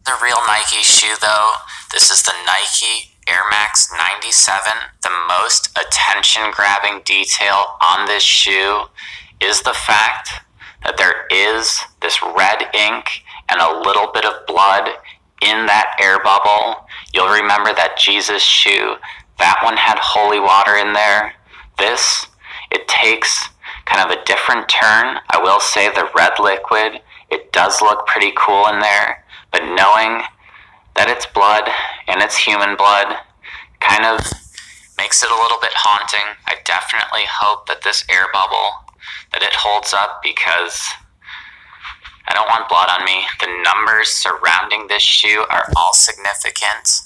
The real Nike shoe though, this is the Nike Air Max 97. The most attention grabbing detail on this shoe is the fact that there is this red ink and a little bit of blood in that air bubble. You'll remember that Jesus shoe, that one had holy water in there. This, it takes kind of a different turn. I will say the red liquid, it does look pretty cool in there, but knowing that it's blood and it's human blood kind of makes it a little bit haunting. I definitely hope that this air bubble, that it holds up, because I don't want blood on me. The numbers surrounding this shoe are all significant.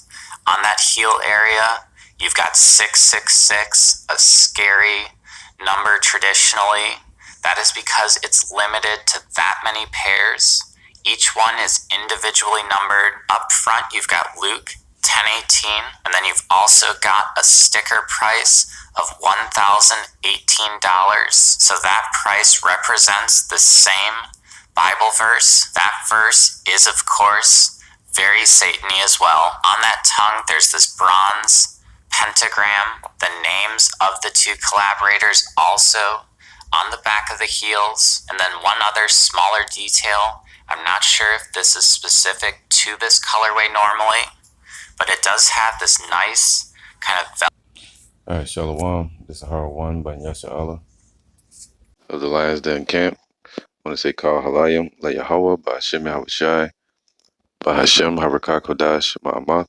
On that heel area, you've got 666, a scary number traditionally. That is because it's limited to that many pairs. Each one is individually numbered. Up front, you've got Luke 10:18, and then you've also got a sticker price of $1,018. So that price represents the same Bible verse. That verse is, of course, very Satan-y as well. On that tongue, there's this bronze pentagram. The names of the two collaborators also on the back of the heels. And then one other smaller detail. I'm not sure if this is specific to this colorway normally, but it does have this nice kind of... All right, Shalom. This is Hard One by Yasha Allah of the Lions Den Camp. I want to say call Halayim, La Yahweh, by Hashem Yahushai, by Hashem Harakah Kodash, Ma'amath.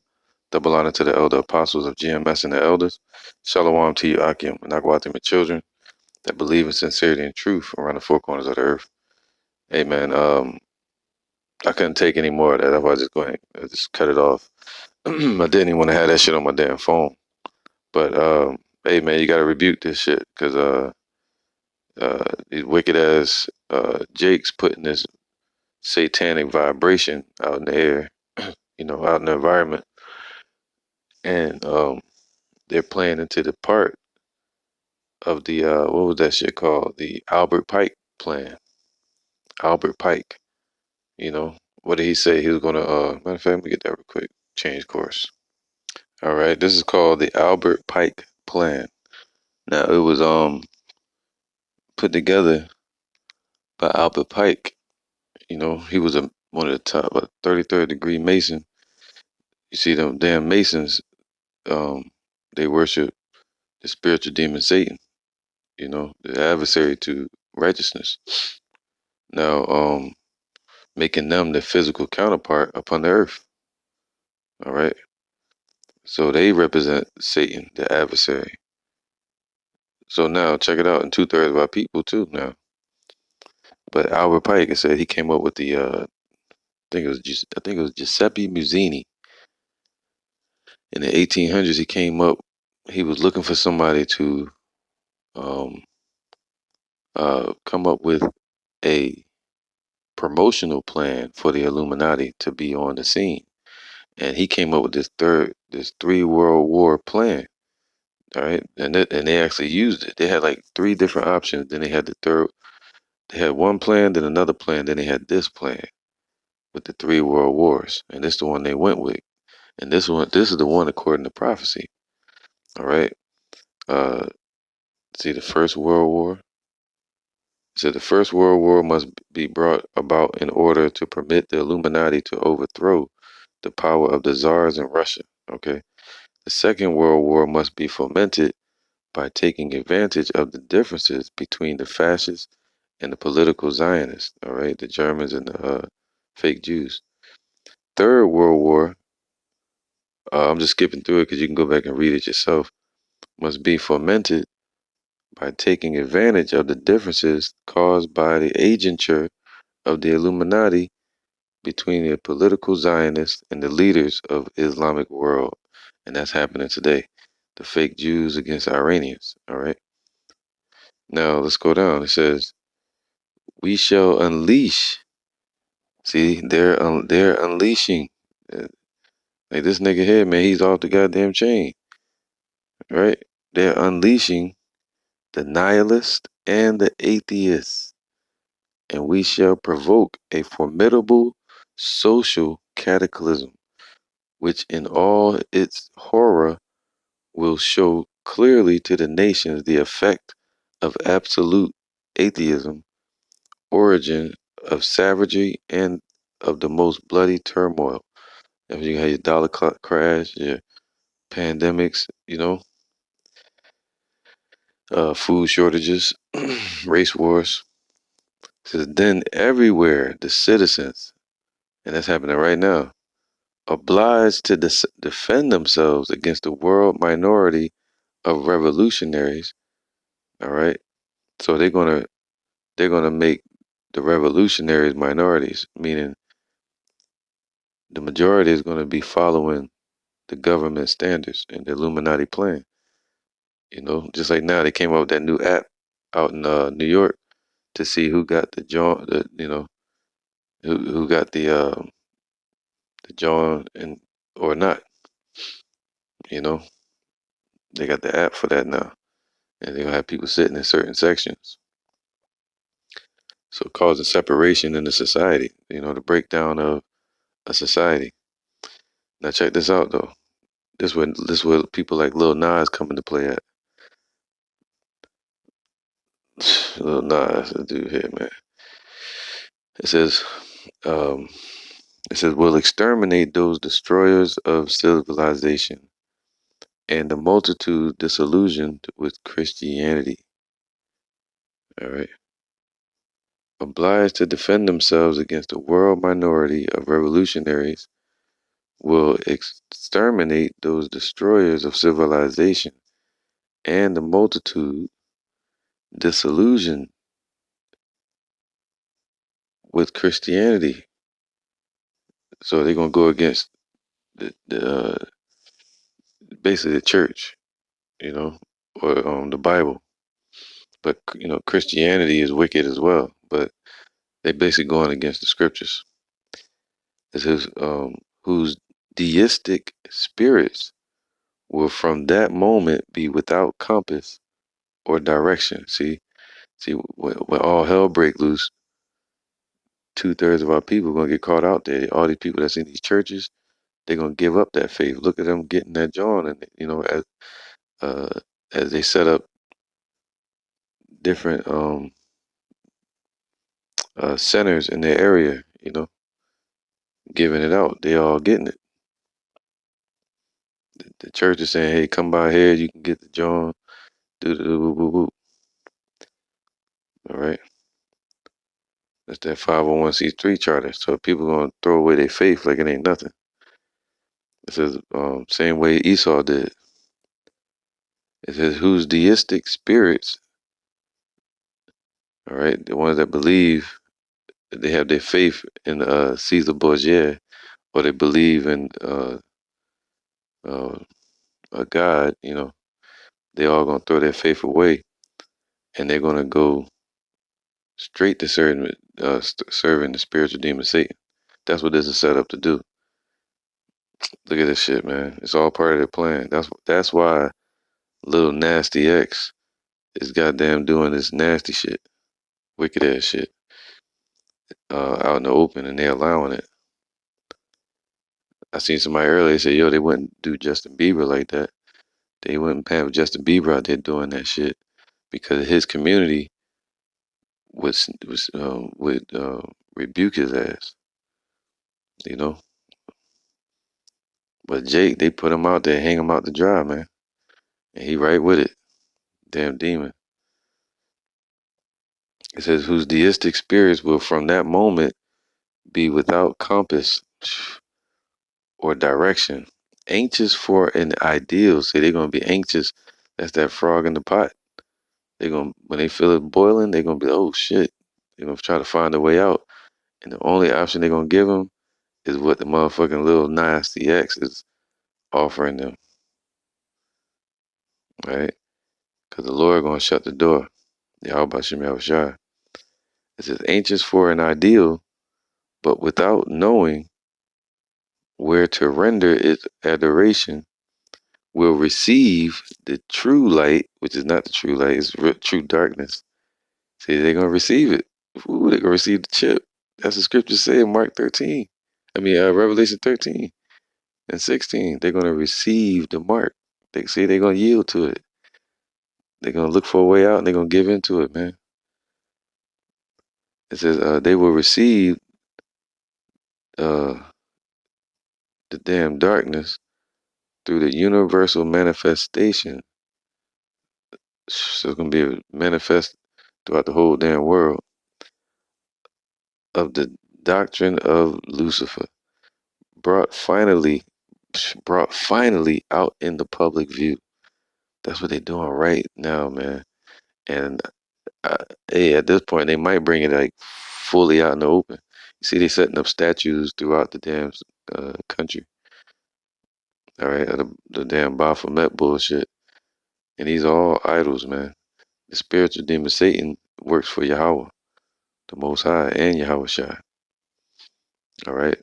Double honor to the elder apostles of GMS and the elders. Shalom to you, Akim, and Akwatim, and children that believe in sincerity and truth around the four corners of the earth. Amen. I couldn't take any more of that. Otherwise, just cut it off. I didn't even want to have that shit on my damn phone. But hey, man, you gotta rebuke this shit, because these wicked ass Jake's putting this satanic vibration out in the air, out in the environment, and they're playing into the part of the what was that shit called? The Albert Pike plan. Albert Pike. What did he say? He was gonna matter of fact, let me get that real quick. Change course. All right, this is called the Albert Pike plan. Now it was put together by Albert Pike. He was one of the top 33rd degree Mason. You see them damn Masons, they worship the spiritual demon Satan, the adversary to righteousness. Now, making them the physical counterpart upon the earth. All right. So they represent Satan, the adversary. So now check it out, and 2/3 of our people too now. But Albert Pike, it said he came up with the I think it was Giuseppe Muzzini. In the 1800s, he was looking for somebody to come up with a promotional plan for the Illuminati to be on the scene. And he came up with this 3 World War plan. All right. And they actually used it. They had like 3 different options. Then they had the third. They had one plan, then another plan, then they had this plan with the 3 World Wars. And this is the one they went with. And this is the one according to prophecy. All right. See, the First World War. It said the First World War must be brought about in order to permit the Illuminati to overthrow the power of the czars in Russia. Okay. The Second World War must be fomented by taking advantage of the differences between the fascists and the political Zionists. All right, the Germans and the fake Jews. Third World War. I'm just skipping through it because you can go back and read it yourself. Must be fomented by taking advantage of the differences caused by the agenture of the Illuminati between the political Zionists and the leaders of Islamic world. And that's happening today. The fake Jews against Iranians. All right. Now let's go down. It says, we shall unleash. See, they're unleashing. Like this nigga here, man, he's off the goddamn chain. Right? They're unleashing the nihilist and the atheist. And we shall provoke a formidable social cataclysm, which in all its horror will show clearly to the nations the effect of absolute atheism, origin of savagery, and of the most bloody turmoil. If you had your dollar crash, your pandemics, food shortages, race wars. It says, then everywhere the citizens, and that's happening right now, obliged to defend themselves against the world minority of revolutionaries. All right, so they're gonna make the revolutionaries minorities, meaning the majority is gonna be following the government standards and the Illuminati plan. Just like now they came up with that new app out in New York to see who got the John, who got the John and or not. You know, they got the app for that now, and they're gonna have people sitting in certain sections, so causing separation in the society. The breakdown of a society. Now check this out though. This where people like Lil Nas come into play at. Lil Nas, this dude here, man. It says, um, we'll exterminate those destroyers of civilization and the multitude disillusioned with Christianity. All right. Obliged to defend themselves against a world minority of revolutionaries, will exterminate those destroyers of civilization and the multitude disillusioned with Christianity. So they're gonna go against the basically the church, or the Bible. But Christianity is wicked as well. But they basically going against the scriptures. It says, whose deistic spirits will from that moment be without compass or direction. See, when all hell break loose, 2/3 of our people are gonna get caught out there. All these people that's in these churches, they're gonna give up that faith. Look at them getting that John, and uh, as they set up different centers in their area, giving it out. They all getting it. The church is saying, "Hey, come by here. You can get the John." Do the woo woo woo. All right, that's that 501c3 charter. So people gonna throw away their faith like it ain't nothing. It says same way Esau did. It says whose deistic spirits, all right, the ones that believe that they have their faith in Caesar Borgia, or they believe in a God, they all gonna throw their faith away, and they're gonna go straight to serving the spiritual demon Satan. That's what this is set up to do. Look at this shit, man. It's all part of their plan. That's why little nasty X is goddamn doing this nasty shit, wicked ass shit, out in the open, and they allowing it. I seen somebody earlier say, yo, they wouldn't do Justin Bieber like that. They wouldn't have Justin Bieber out there doing that shit because his community would rebuke his ass, you know. But Jake, they put him out there, hang him out to dry, man, and he right with it. Damn demon. It says, whose deistic spirits will from that moment be without compass or direction, anxious for an ideal. See, they're gonna be anxious. That's that frog in the pot. They're gonna when they feel it boiling, they're gonna be, oh shit. They're gonna try to find a way out, and the only option they're gonna give them is what the motherfucking little nasty X is offering them, right? Because the Lord gonna shut the door. Yahweh Shem Yahushua. It says anxious for an ideal, but without knowing where to render its adoration, will receive the true light, which is not the true light, it's true darkness. See, they're gonna receive it. Ooh, they're gonna receive the chip. That's the scripture say in Mark 13. Revelation 13 and 16. They're gonna receive the mark. They're gonna yield to it. They're gonna look for a way out and they're gonna give into it, man. It says they will receive uh, the damn darkness through the universal manifestation. So it's gonna be manifest throughout the whole damn world of the doctrine of Lucifer, brought finally out in the public view. That's what they're doing right now, man. And hey, at this point, they might bring it like fully out in the open. You see, they setting up statues throughout the damn country. All right, of the damn Baphomet bullshit, and these are all idols, man. The spiritual demon Satan works for Yahweh, the Most High, and Yahweh Shai. All right,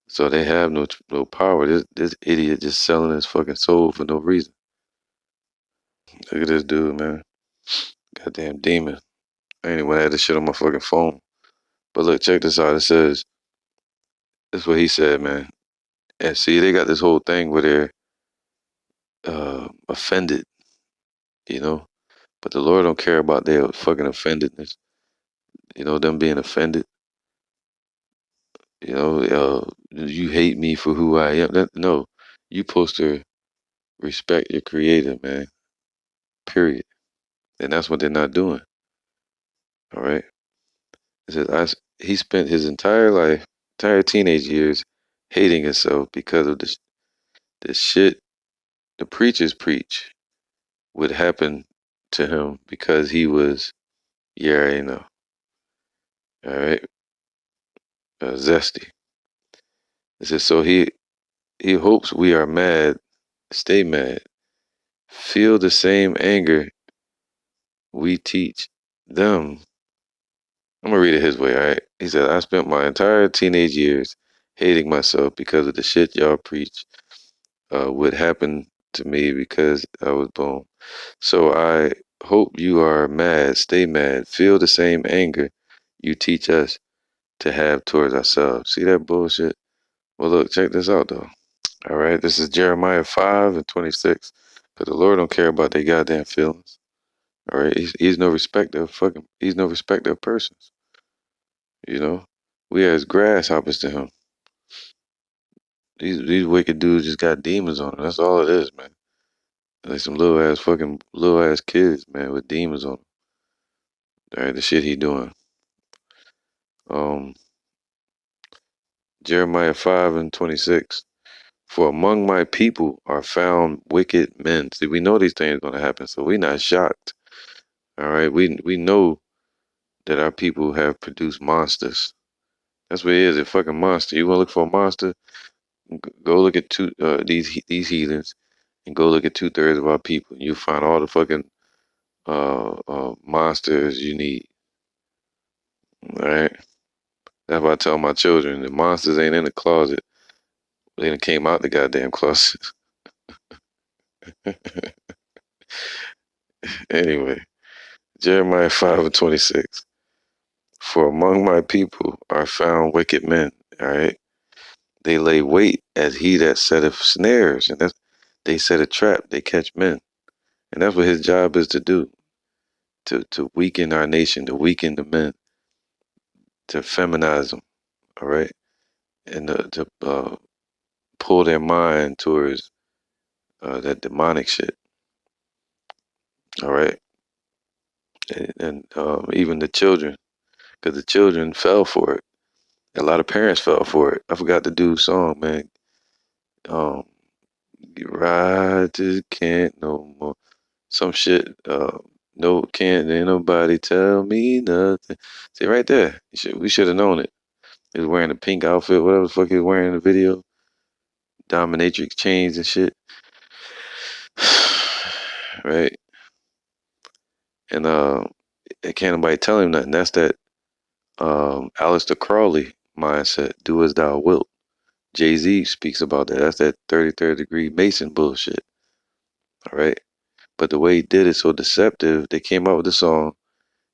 so they have no power. This idiot just selling his fucking soul for no reason. Look at this dude, man. Goddamn demon. Anyway, I had this shit on my fucking phone. But look, check this out. It says, this is what he said, man. And see, they got this whole thing where they're offended, you know? But the Lord don't care about their fucking offendedness, them being offended. You hate me for who I am. No, you supposed to respect your creator, man. Period. And that's what they're not doing. All right. It says he spent his entire life, entire teenage years, hating himself because of the shit the preachers preach would happen to him because he was, yeah, you know, all right, zesty. It says so he hopes we are mad, stay mad, feel the same anger we teach them. I'm gonna read it his way, all right? He said, I spent my entire teenage years hating myself because of the shit y'all preach would happen to me because I was born. So I hope you are mad, stay mad, feel the same anger you teach us to have towards ourselves. See that bullshit? Well, look, check this out, though. All right, this is Jeremiah 5 and 26. Because the Lord don't care about their goddamn feelings. All right, he's no respecter of he's no respecter of persons. You know, we as grasshoppers to him. These wicked dudes just got demons on them. That's all it is, man. Like some little ass kids, man, with demons on them. All right, the shit he doing. Um, Jeremiah 5 and 26. For among my people are found wicked men. See, we know these things are gonna happen, so we're not shocked. All right, we know that our people have produced monsters. That's what it is, a fucking monster. You wanna look for a monster? Go look at these heathens, and go look at 2/3 of our people. You'll find all the fucking monsters you need. All right, that's why I tell my children the monsters ain't in the closet. They done came out the goddamn closet. Anyway, Jeremiah 5 and 26. For among my people are found wicked men. All right, they lay wait as he that setteth snares, and they set a trap. They catch men, and that's what his job is to do. To weaken our nation, to weaken the men, to feminize them, all right, and to pull their mind towards that demonic shit, all right, and even the children, because the children fell for it. A lot of parents fell for it. I forgot the dude's song, man. Um, you ride to can't no more. Some shit. No, can't ain't nobody tell me nothing. See right there. We should have known it. He was wearing a pink outfit, whatever the fuck he was wearing in the video. Dominatrix chains and shit. Right? And can't nobody tell him nothing. That's that Aleister Crowley mindset. Do as thou wilt. Jay-Z speaks about that. That's that 33rd degree Mason bullshit. All right. But the way he did it so deceptive, they came out with the song.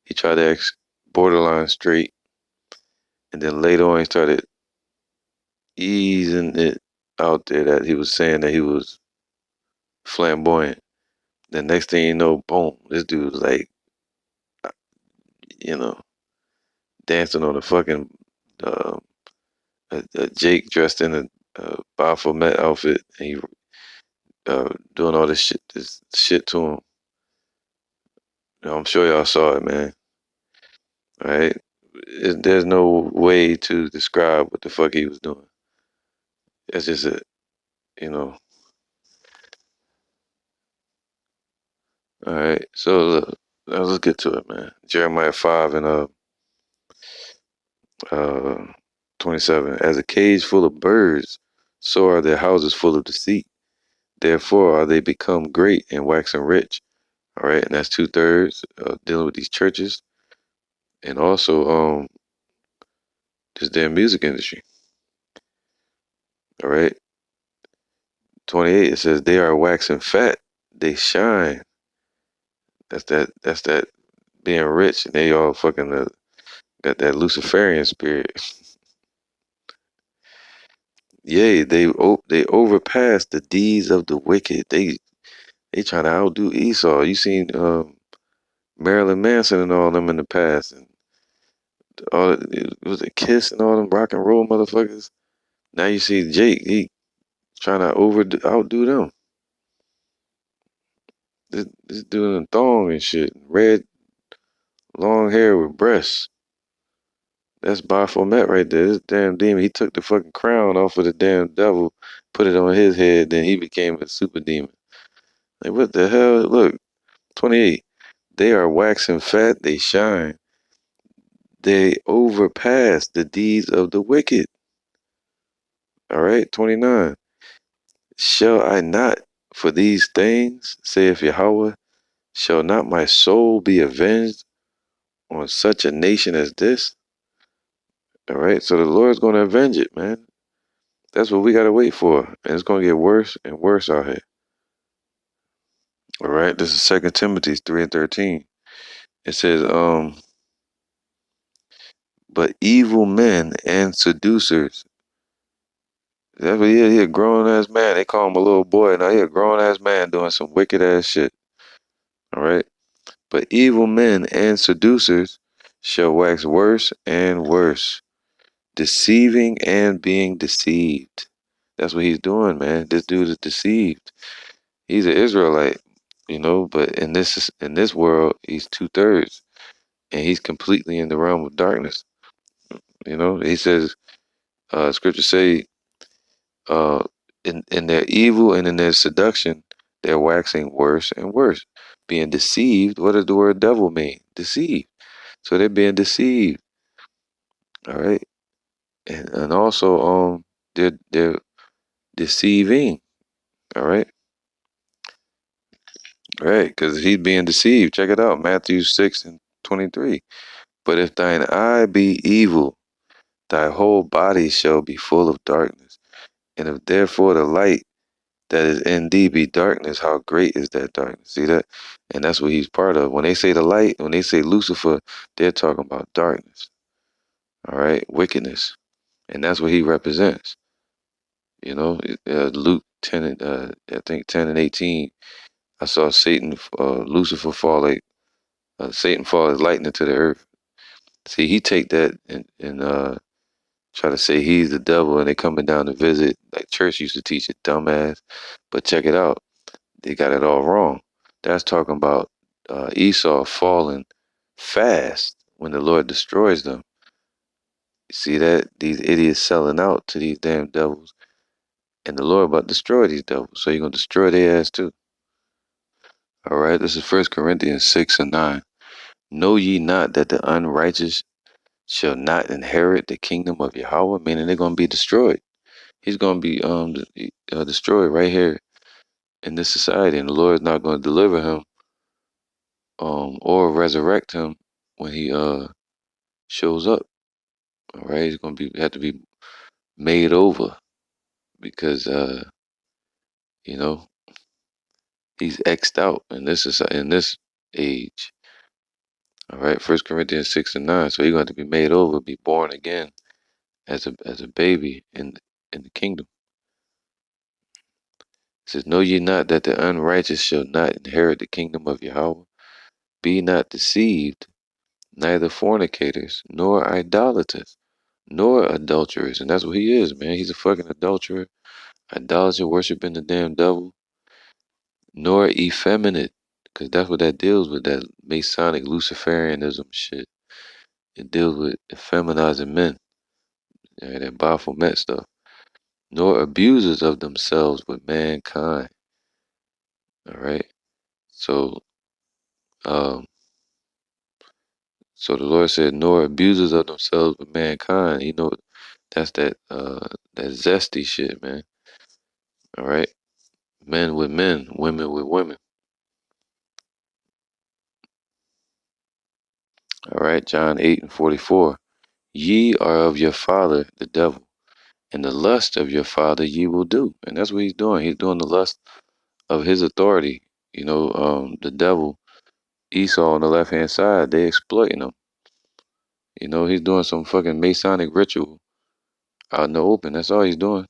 He tried to act borderline straight. And then later on he started easing it out there that he was saying that he was flamboyant. The next thing you know, boom, this dude was like, you know, dancing on a fucking uh, a Jake dressed in a Baphomet outfit, and he doing all this shit to him. You know, I'm sure y'all saw it, man. All right, there's no way to describe what the fuck he was doing. It's just a, you know. All right, so let's get to it, man. Jeremiah 5 and uh 27. As a cage full of birds, so are their houses full of deceit. Therefore are they become great and waxing rich. All right, and that's 2/3 dealing with these churches, and also this damn music industry. All right, 28. It says they are waxing fat, they shine. That's that. That's that being rich, and they all fucking got that Luciferian spirit. Yea, they overpass the deeds of the wicked. They trying to outdo Esau. You seen Marilyn Manson and all them in the past, and all it was a Kiss and all them rock and roll motherfuckers. Now you see Jake, he trying to outdo them. This dude in a thong and shit, red long hair with breasts. That's Baphomet right there. This damn demon. He took the fucking crown off of the damn devil, put it on his head, then he became a super demon. Like what the hell? Look, 28. They are waxing fat, they shine. They overpass the deeds of the wicked. All right, 29. Shall I not for these things, saith Yahweh? Shall not my soul be avenged on such a nation as this? All right, so the Lord's going to avenge it, man. That's what we got to wait for. And it's going to get worse and worse out here. All right, this is 2 Timothy 3 and 13. It says, but evil men and seducers. That's what he a grown ass man. They call him a little boy. Now he a grown ass man doing some wicked ass shit. All right. But evil men and seducers shall wax worse and worse, deceiving and being deceived. That's what he's doing, man. This dude is deceived. He's an Israelite, you know, but in this world, he's 2/3, and he's completely in the realm of darkness. You know, he says, scripture say, uh, in their evil and in their seduction, they're waxing worse and worse, being deceived. What does the word devil mean? Deceived. So they're being deceived. All right, and also they're deceiving. All right, all right, because he's being deceived. Check it out, Matthew 6 and 23. But if thine eye be evil, thy whole body shall be full of darkness. And if therefore the light that is in thee be darkness, how great is that darkness? See that? And that's what he's part of. When they say the light, when they say Lucifer, they're talking about darkness. All right, wickedness. And that's what he represents. You know, Luke 10, I think 10 and 18, I saw Lucifer fall like, Satan fall as lightning to the earth. See, he take that and try to say he's the devil and they coming down to visit. Like church used to teach it, dumbass. But check it out. They got it all wrong. That's talking about Esau falling fast when the Lord destroys them. You see that? These idiots selling out to these damn devils. And the Lord about to destroy these devils. So you're going to destroy their ass too. All right. This is 1 Corinthians 6 and 9. Know ye not that the unrighteous shall not inherit the kingdom of Yahweh? Meaning they're going to be destroyed. He's going to be destroyed right here in this society. And the Lord is not going to deliver him or resurrect him when he shows up. All right. He's going to have to be made over because you know, he's X'd out in this age. All right, 1 Corinthians 6 and 9. So he's going to be made over, be born again as a baby in the kingdom. It says, know ye not that the unrighteous shall not inherit the kingdom of Yahweh? Be not deceived, neither fornicators, nor idolaters, nor adulterers. And that's what he is, man. He's a fucking adulterer, idolater, worshiping the damn devil, nor effeminate, because that's what that deals with, that Masonic Luciferianism shit. It deals with effeminizing men, that Baphomet stuff, nor abusers of themselves with mankind. All right. So, um, so the Lord said, nor abusers of themselves with mankind. You know, that's that zesty shit, man. All right. Men with men, women with women. All right. John 8:44. Ye are of your father, the devil, and the lust of your father ye will do. And that's what he's doing. He's doing the lust of his authority. You know, the devil, Esau on the left hand side, they exploiting him. You know, he's doing some fucking Masonic ritual out in the open. That's all he's doing.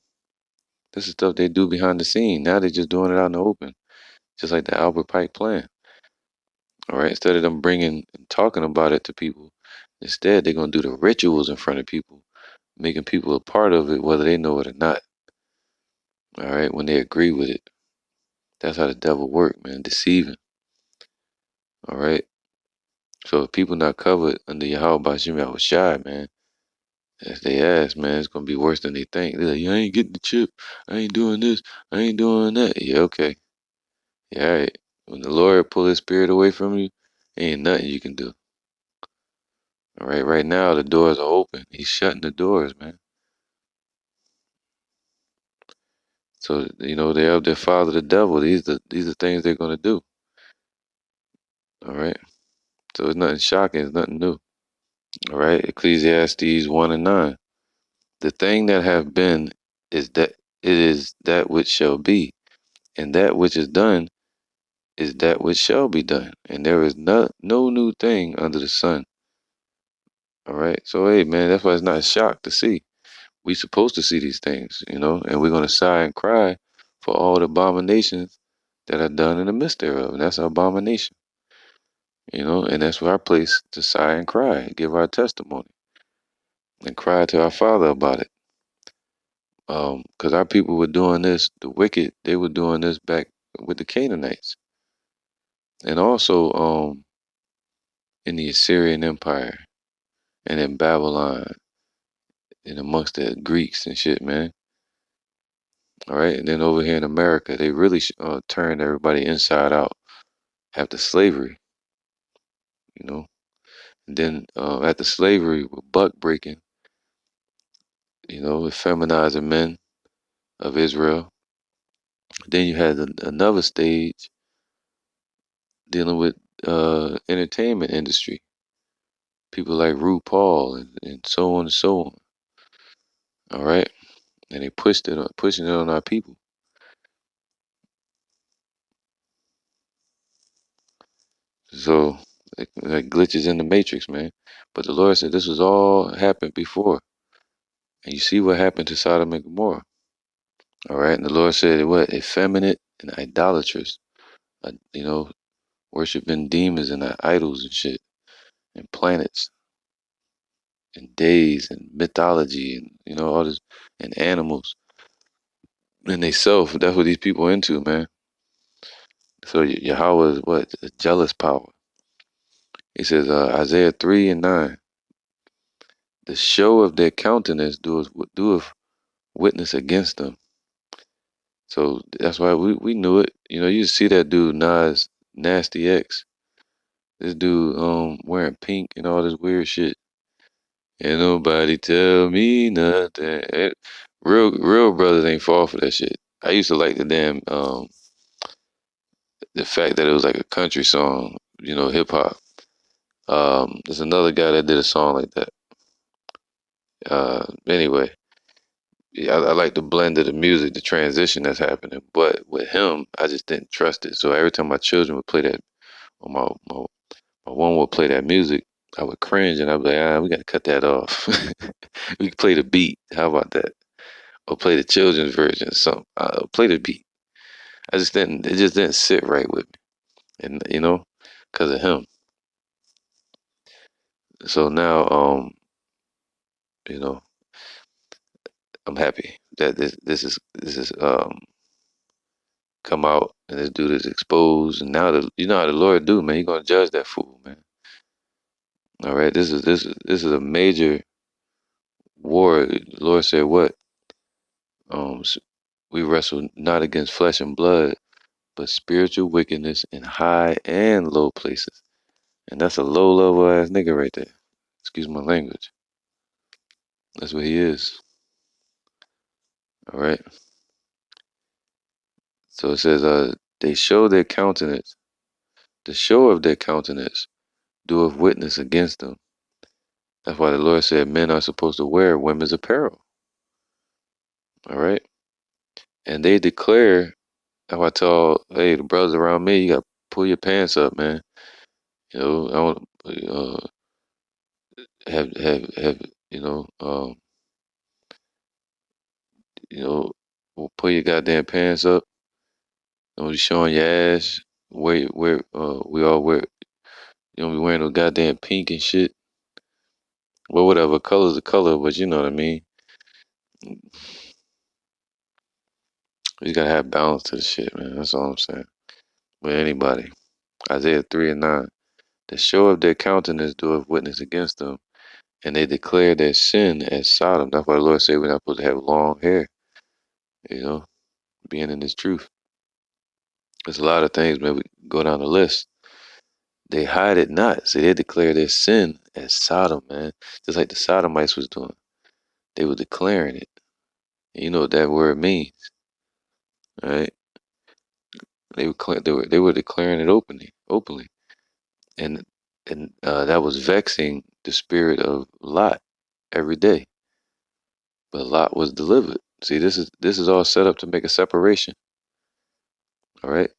This is stuff they do behind the scene. Now they're just doing it out in the open, just like the Albert Pike plan. All right, instead of them bringing and talking about it to people, instead they're gonna do the rituals in front of people, making people a part of it, whether they know it or not. All right, when they agree with it, that's how the devil work, man, deceiving. All right, so if people not covered under Yahweh Bashim Yahushai, man, if they ask, man, it's gonna be worse than they think. They're like, yeah, I ain't getting the chip, I ain't doing this, I ain't doing that. Yeah, okay, yeah, all right. When the Lord pull His spirit away from you, ain't nothing you can do. All right, right now the doors are open. He's shutting the doors, man. So you know they have their father, the devil. These are things they're gonna do. All right. So it's nothing shocking. It's nothing new. All right. Ecclesiastes 1:9. The thing that have been is that it is that which shall be, and that which is done is that which shall be done, and there is no new thing under the sun. All right. So hey, man, that's why it's not a shock to see. We supposed to see these things, you know, and we're gonna sigh and cry for all the abominations that are done in the midst thereof, and that's an abomination, you know, and that's our place to sigh and cry, give our testimony, and cry to our Father about it. Because our people were doing this, the wicked, they were doing this back with the Canaanites, and also in the Assyrian Empire and in Babylon and amongst the Greeks and shit, man. All right, and then over here in America, they really turned everybody inside out after slavery, you know. And then after slavery, with buck breaking, you know, with feminizing men of Israel. Then you had another stage dealing with entertainment industry, people like RuPaul and so on and so on. All right, and they pushing it on our people. So like glitches in the matrix, man. But the Lord said this was all happened before, and you see what happened to Sodom and Gomorrah. All right, and the Lord said what effeminate and idolatrous, you know, worshiping demons and idols and shit, and planets and days and mythology and you know all this and animals and they self. That's what these people into, man. So Yahweh is what a jealous power. He says Isaiah 3:9. The show of their countenance doeth witness against them. So that's why we knew it. You know, you see that dude Nas Nasty X. This dude wearing pink and all this weird shit. Ain't nobody tell me nothing. Real brothers ain't fall for that shit. I used to like the damn the fact that it was like a country song, you know, hip hop. There's another guy that did a song like that. Anyway, yeah, I like the blend of the music, the transition that's happening. But with him, I just didn't trust it. So every time my children would play that, or my one would play that music, I would cringe and I'd be like, we gotta cut that off. We can play the beat. How about that? or play the children's version or something. Play the beat. I just didn't. It just didn't sit right with me, and because of him. So now, you know, I'm happy that this is come out and this dude is exposed, and now you know how the Lord do, man. He gonna judge that fool, man. All right, this is a major war. The Lord said what? We wrestle not against flesh and blood, but spiritual wickedness in high and low places. And that's a low level ass nigga right there. Excuse my language. That's what he is. All right. So it says, they show their countenance. The show of their countenance doeth witness against them. That's why the Lord said men are supposed to wear women's apparel. All right. And they declare, how I tell, hey, the brothers around me, you got to pull your pants up, man. I don't have you know, pull your goddamn pants up. Don't be showing your ass. We all wear. You don't be wearing no goddamn pink and shit. Well, whatever. Color's a color, but you know what I mean. You gotta have balance to the shit, man. That's all I'm saying. With anybody. Isaiah 3:9. The show of their countenance doeth witness against them, and they declare their sin as Sodom. That's why the Lord said we're not supposed to have long hair, you know, being in this truth. There's a lot of things, man. We go down the list. They hide it not. See, they declare their sin as Sodom, man. Just like the Sodomites was doing. They were declaring it. And you know what that word means, right? They were declaring it openly, and that was vexing the spirit of Lot every day. But Lot was delivered. See, this is all set up to make a separation. All right.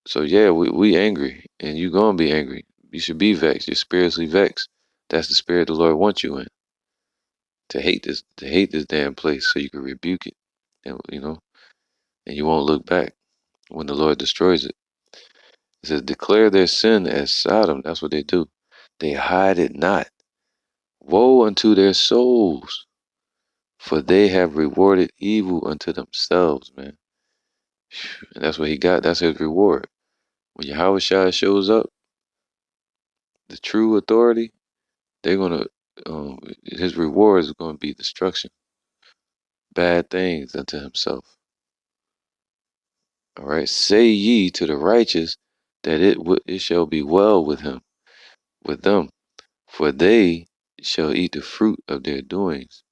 So yeah, we angry, and you gonna be angry. You should be vexed. You're spiritually vexed. That's the spirit the Lord wants you in. To hate this damn place, so you can rebuke it, and and you won't look back when the Lord destroys it. It says, declare their sin as Sodom. That's what they do. They hide it not. Woe unto their souls, for they have rewarded evil unto themselves, man. And that's what he got. That's his reward. When Yahweh Shai shows up, the true authority, they're gonna his reward is gonna be destruction, bad things unto himself. All right. Say ye to the righteous that it shall be well with him, with them, for they shall eat the fruit of their doings.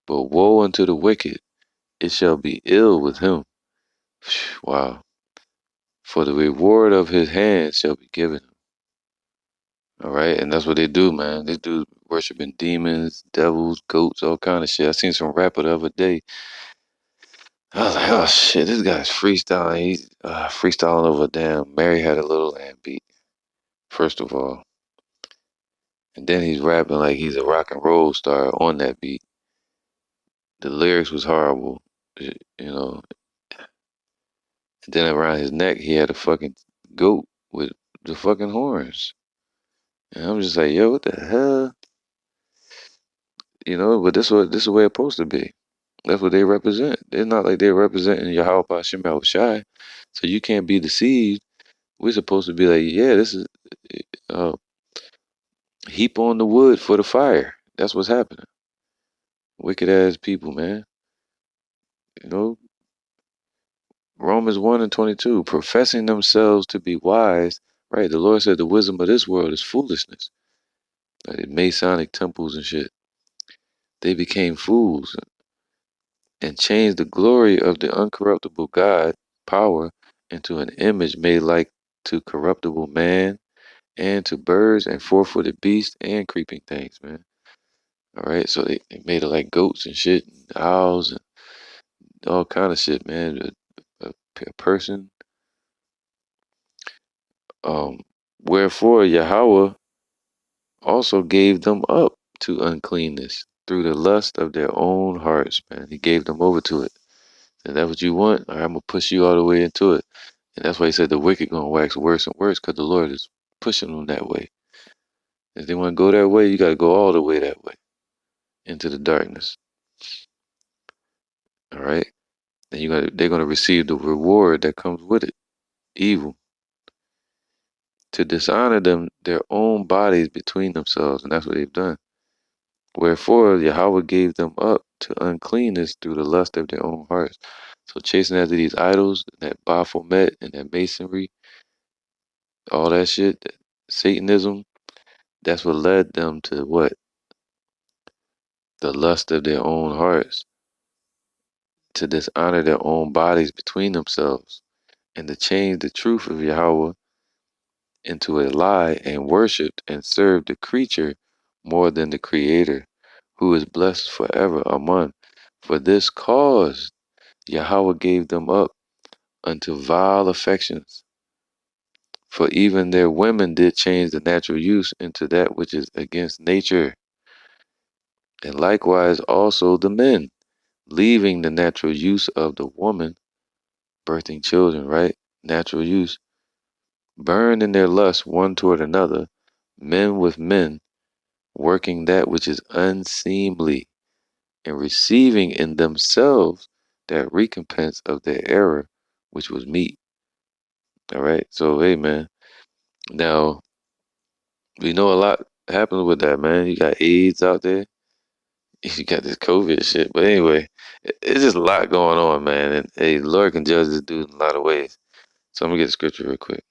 But woe unto the wicked, it shall be ill with him. Wow. For the reward of his hand shall be given him. All right. And that's what they do, man. They do worshiping demons, devils, goats, all kind of shit. I seen some rapper the other day. I was like, oh shit, this guy's freestyling. He's freestyling over a damn Mary Had a Little Lamb beat, first of all. And then he's rapping like he's a rock and roll star on that beat. The lyrics was horrible, you know. And then around his neck, he had a fucking goat with the fucking horns. And I'm just like, yo, what the hell? But this is the way it's supposed to be. That's what they represent. They're not like they're representing Yahweh Hashem Shai. So you can't be deceived. We're supposed to be like, yeah, this is uh, heap on the wood for the fire. That's what's happening. Wicked ass people, man. You know, Romans 1:22, professing themselves to be wise. Right, the Lord said the wisdom of this world is foolishness. Like the Masonic temples and shit. They became fools and changed the glory of the uncorruptible God power into an image made like to corruptible man and to birds and four-footed beasts and creeping things, man. All right, so they made it like goats and shit, and owls and all kind of shit, man. A person. Um, Wherefore Yahweh also gave them up to uncleanness. through the lust of their own hearts, man. He gave them over to it. And that's what you want? All right, I'm going to push you all the way into it. And that's why he said the wicked going to wax worse and worse because the Lord is pushing them that way. If they want to go that way, you got to go all the way that way into the darkness. All right? And they're going to receive the reward that comes with it, evil. To dishonor them, their own bodies between themselves. And that's what they've done. Wherefore Yahweh gave them up to uncleanness through the lust of their own hearts. So chasing after these idols, that Baphomet and that masonry, all that shit, that Satanism, that's what led them to what? The lust of their own hearts, to dishonor their own bodies between themselves, and to change the truth of Yahweh into a lie and worshiped and served the creature more than the Creator, who is blessed forever. Amen. For this cause Yahweh gave them up unto vile affections. For even their women did change the natural use into that which is against nature. And likewise also the men, leaving the natural use of the woman, birthing children, right? Natural use, burned in their lust one toward another, men with men, working that which is unseemly, and receiving in themselves that recompense of their error, which was meat. All right. So, hey, man. Now, we know a lot happens with that, man. You got AIDS out there. You got this COVID shit. But anyway, it's just a lot going on, man. And hey, the Lord can judge this dude in a lot of ways. So I'm gonna get the scripture real quick.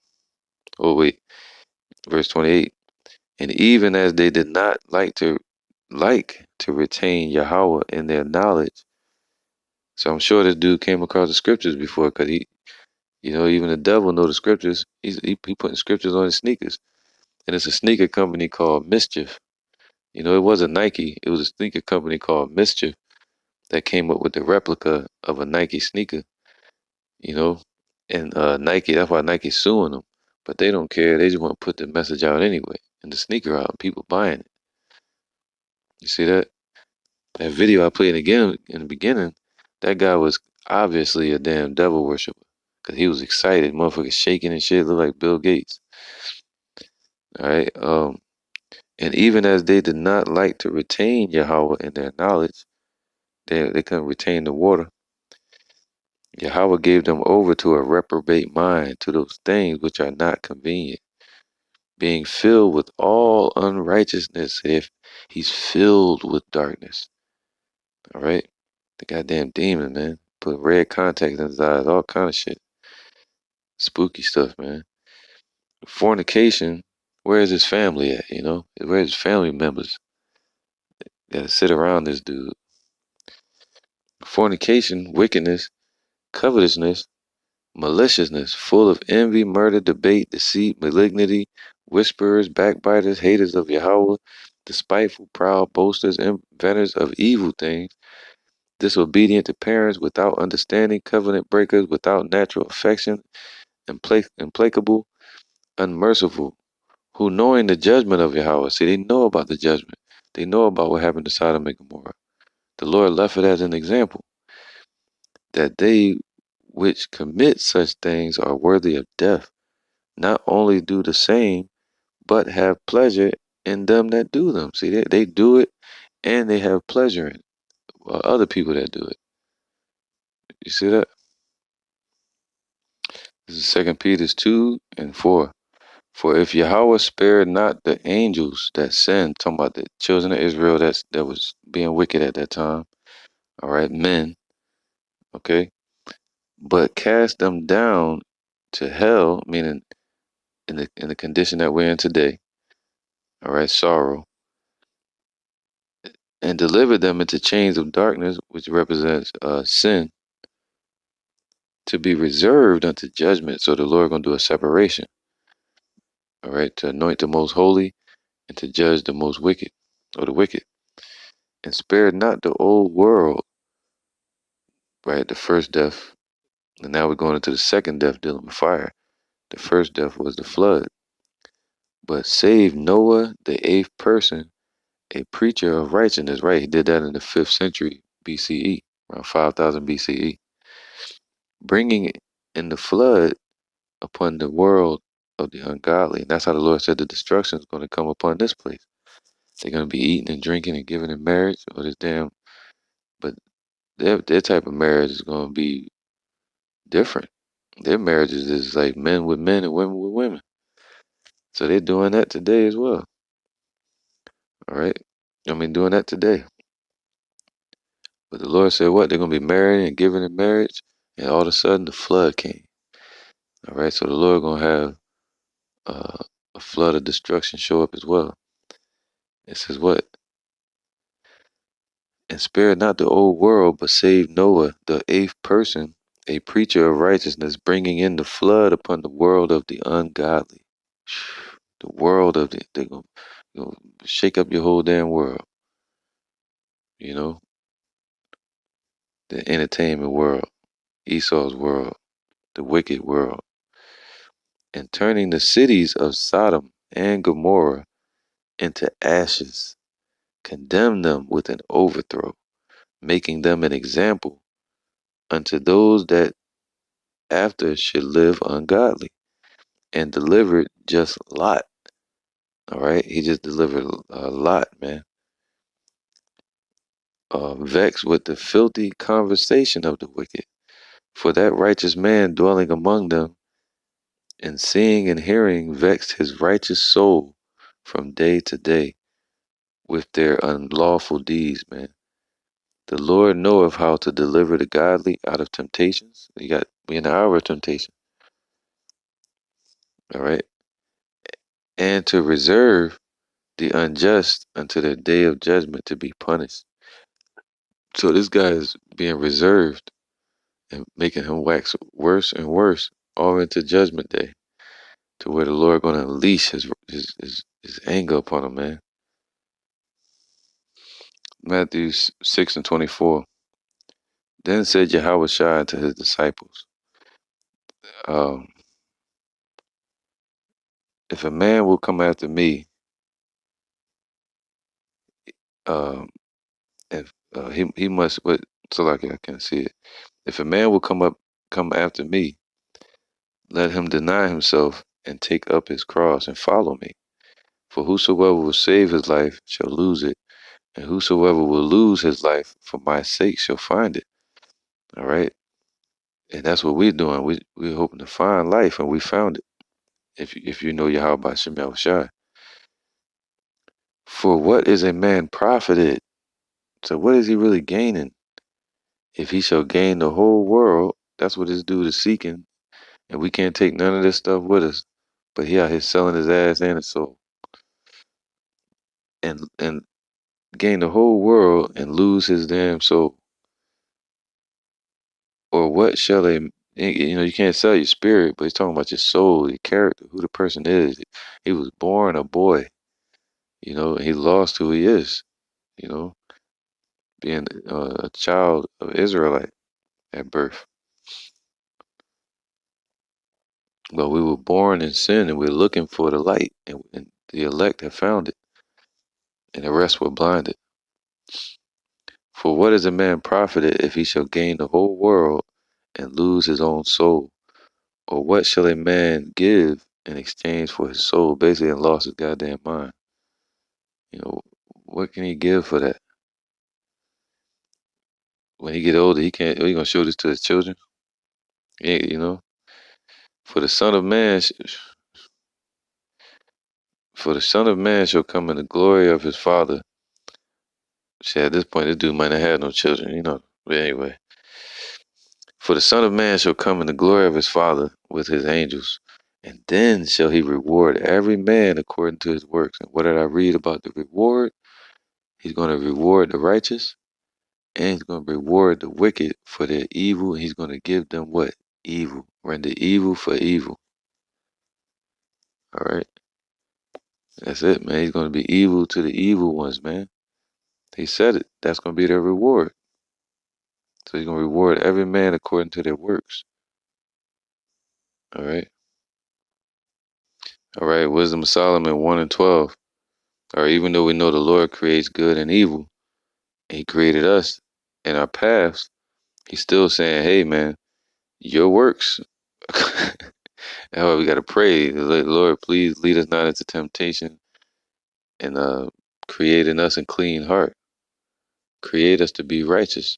Oh wait, verse 28. And even as they did not like to retain Yahweh in their knowledge. So I'm sure this dude came across the scriptures before, cause he, even the devil know the scriptures. He putting scriptures on his sneakers, and it's a sneaker company called Mischief. It wasn't Nike. It was a sneaker company called Mischief that came up with the replica of a Nike sneaker, you know, and Nike. That's why Nike's suing them, but they don't care. They just want to put the message out anyway, and the sneaker out, and people buying it. You see that? That video I played again in the beginning, that guy was obviously a damn devil worshiper, cause he was excited, motherfucker shaking and shit, looked like Bill Gates. All right. And even as they did not like to retain Yahweh in their knowledge, they couldn't retain the water. Yahweh gave them over to a reprobate mind, to those things which are not convenient, being filled with all unrighteousness. If he's filled with darkness, all right, the goddamn demon, man, put red contacts in his eyes, all kind of shit, spooky stuff, man. Fornication. Where's his family at? Where's his family members? Gotta sit around this dude. Fornication, wickedness, covetousness, maliciousness, full of envy, murder, debate, deceit, malignity, whisperers, backbiters, haters of Yahweh, despiteful, proud, boasters, inventors of evil things, disobedient to parents, without understanding, covenant breakers, without natural affection, implacable, unmerciful, who knowing the judgment of Yahweh. See, they know about the judgment. They know about what happened to Sodom and Gomorrah. The Lord left it as an example, that they which commit such things are worthy of death, not only do the same, but have pleasure in them that do them. See, they do it and they have pleasure in it. Other people that do it. You see that? This is 2 Peter 2 and 4. For if Yahweh spared not the angels that sinned, talking about the children of Israel that was being wicked at that time, all right, men, okay, but cast them down to hell, meaning in the condition that we're in today, all right, sorrow, and delivered them into chains of darkness, which represents sin, to be reserved unto judgment. So the Lord gonna do a separation, all right, to anoint the most holy and to judge the most wicked, or the wicked, and spared not the old world, right, the first death. And now we're going into the second death, dealing with fire. The first death was the flood, but saved Noah, the eighth person, a preacher of righteousness, right? He did that in the 5th century BCE, around 5000 BCE, bringing in the flood upon the world of the ungodly. And that's how the Lord said the destruction is going to come upon this place. They're going to be eating and drinking and giving in marriage, or this damn, but their type of marriage is going to be different. Their marriages is like men with men and women with women. So they're doing that today as well. All right. I mean, doing that today. But the Lord said what? They're going to be married and giving in marriage. And all of a sudden the flood came. All right. So the Lord going to have a flood of destruction show up as well. It says what? And spare not the old world, but save Noah, the 8th person, a preacher of righteousness, bringing in the flood upon the world of the ungodly. The world of they're gonna shake up your whole damn world. You know, the entertainment world, Esau's world, the wicked world, and turning the cities of Sodom and Gomorrah into ashes, condemn them with an overthrow, making them an example unto those that after should live ungodly, and delivered just Lot. All right, he just delivered a Lot, man. Vexed with the filthy conversation of the wicked. For that righteous man dwelling among them, and seeing and hearing, vexed his righteous soul from day to day with their unlawful deeds, man. The Lord knoweth how to deliver the godly out of temptations. We in the hour of temptation, all right, and to reserve the unjust unto the day of judgment to be punished. So this guy is being reserved and making him wax worse and worse all into judgment day, to where the Lord going to unleash his anger upon him, man. Matthew 6:24. Then said Yahushua to his disciples, um, if a man will come after me, um, if he must what so like I can't see it. If a man will come after me, let him deny himself and take up his cross and follow me. For whosoever will save his life shall lose it, and whosoever will lose his life for my sake shall find it. All right. And that's what we're doing. We're hoping to find life, and we found it. If you know Yahweh by Shem Yahushai. For what is a man profited? So what is he really gaining? If he shall gain the whole world, that's what this dude is seeking, and we can't take none of this stuff with us. But he out here selling his ass and his soul, and gain the whole world and lose his damn soul. Or what shall they? You can't sell your spirit, but he's talking about your soul, your character, who the person is. He was born a boy, and he lost who he is. You know, being a child of Israelite at birth. But we were born in sin, and we're looking for the light, and the elect have found it, and the rest were blinded. For what is a man profited if he shall gain the whole world and lose his own soul? Or what shall a man give in exchange for his soul? Basically, and lost his goddamn mind. What can he give for that? When he get older, he can't. He gonna show this to his children. Yeah. For the Son of Man, for the Son of Man shall come in the glory of his Father. See, at this point, this dude might not have no children. But anyway, for the Son of Man shall come in the glory of his Father with his angels, and then shall he reward every man according to his works. And what did I read about the reward? He's going to reward the righteous, and he's going to reward the wicked for their evil. And he's going to give them what? Evil. Render evil for evil. All right. That's it, man. He's going to be evil to the evil ones, man. He said it. That's going to be their reward. So he's going to reward every man according to their works. All right. All right. Wisdom of Solomon 1 and 12. Or even though we know the Lord creates good and evil, and He created us in our paths, He's still saying, "Hey, man, your works." That's why we gotta pray. Lord, please lead us not into temptation, and create in us a clean heart. Create us to be righteous.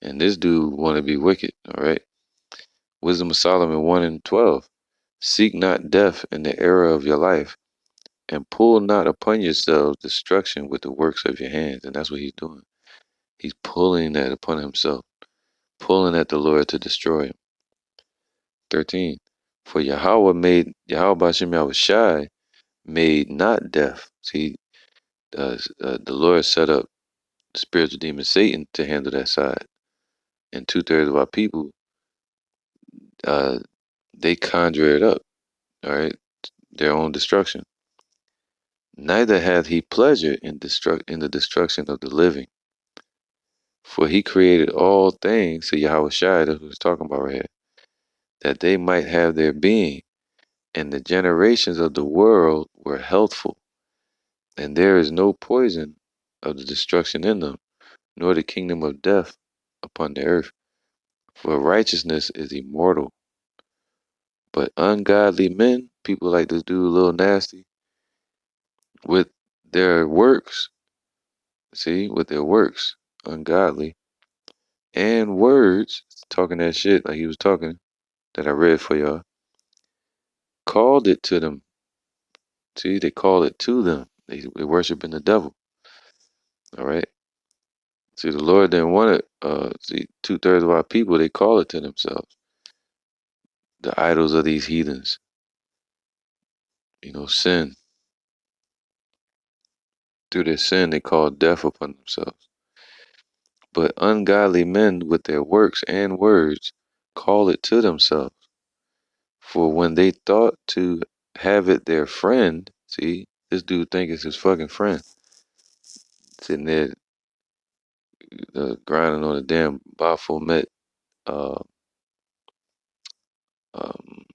And this dude want to be wicked. All right. Wisdom of Solomon 1:12. Seek not death in the era of your life, and pull not upon yourselves destruction with the works of your hands. And that's what he's doing. He's pulling that upon himself, pulling at the Lord to destroy him. 13. For Yahweh Bashem Yahweh Shai made not death. See, the Lord set up the spiritual demon Satan to handle that side. And 2/3 of our people, uh, they conjure it up, all right, their own destruction. Neither hath he pleasure in the destruction of the living. For he created all things, to Yahweh Shai, that's what he's talking about right here, that they might have their being, and the generations of the world were healthful, and there is no poison of the destruction in them, nor the kingdom of death upon the earth. For righteousness is immortal, but ungodly men, people like this dude, a little nasty, with their works, see, with their works, ungodly, and words, talking that shit like he was talking, that I read for y'all, called it to them. See, they call it to them. They worshiping the devil. All right. See, the Lord didn't want it. See, 2/3 of our people, they call it to themselves. The idols of these heathens. Sin. Through their sin, they call death upon themselves. But ungodly men with their works and words call it to themselves. For when they thought to have it their friend, see, this dude think it's his fucking friend, sitting there grinding on a damn Baphomet, uh, um,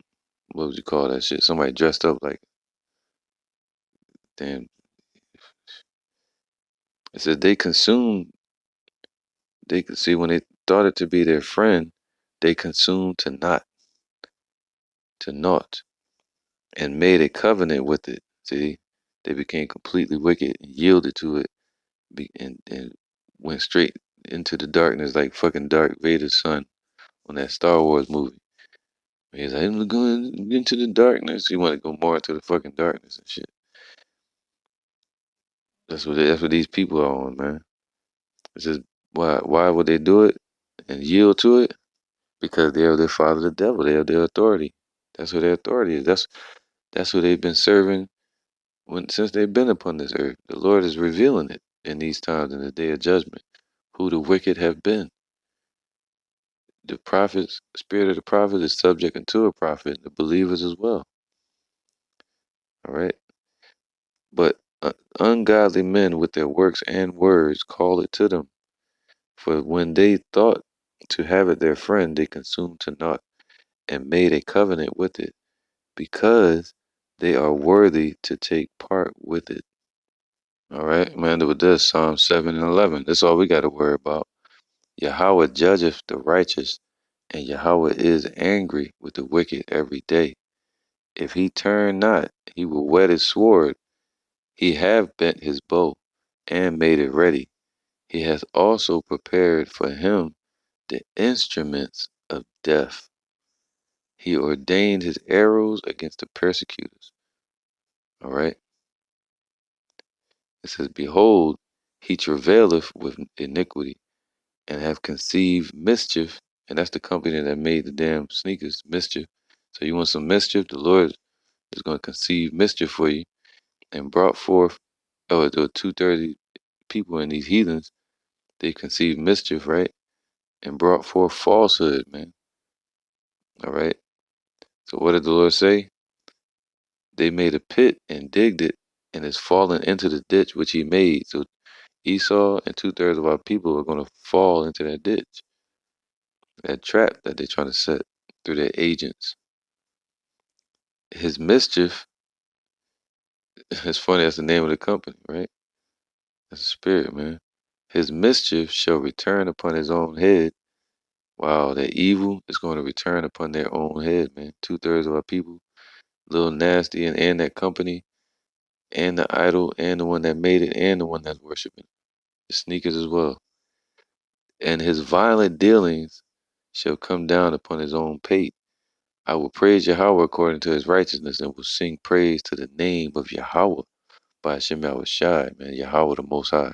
what would you call that shit? Somebody dressed up like damn. It said they consumed. They could see when they thought it to be their friend, they consumed to naught, and made a covenant with it. See, they became completely wicked and yielded to it, and went straight into the darkness like fucking Darth Vader's son on that Star Wars movie. He's like, I'm going into the darkness. He want to go more into the fucking darkness and shit. That's what these people are on, man. It's just why would they do it and yield to it? Because they are their father, the devil. They are their authority. That's who their authority is. That's who they've been serving since they've been upon this earth. The Lord is revealing it in these times in the day of judgment. Who the wicked have been. The prophets, spirit of the prophet is subject unto a prophet. The believers as well. All right. But ungodly men with their works and words call it to them. For when they thought to have it their friend, they consumed to naught and made a covenant with it, because they are worthy to take part with it. All right, man, with this, Psalm 7 and 11. That's all we got to worry about. Yahweh judgeth the righteous, and Yahweh is angry with the wicked every day. If he turn not, he will whet his sword. He have bent his bow and made it ready. He has also prepared for him the instruments of death. He ordained his arrows against the persecutors. All right. It says, behold, he travaileth with iniquity, and have conceived mischief. And that's the company that made the damn sneakers, mischief. So you want some mischief? The Lord is going to conceive mischief for you, and brought forth, the 2/3 people in these heathens, they conceived mischief, right? And brought forth falsehood, man. All right. So what did the Lord say? They made a pit and digged it, and is fallen into the ditch which he made. So Esau and 2/3 of our people are going to fall into that ditch, that trap that they're trying to set through their agents. His mischief It's funny, that's the name of the company, right? That's a spirit, man. His mischief shall return upon his own head. Wow, that evil is going to return upon their own head, man. 2/3 of our people, a little nasty, and that company, and the idol, and the one that made it, and the one that's worshiping. The sneakers as well. And his violent dealings shall come down upon his own pate. I will praise Yahweh according to his righteousness, and will sing praise to the name of Yahweh by Hashem Shai, man, Yahweh the Most High.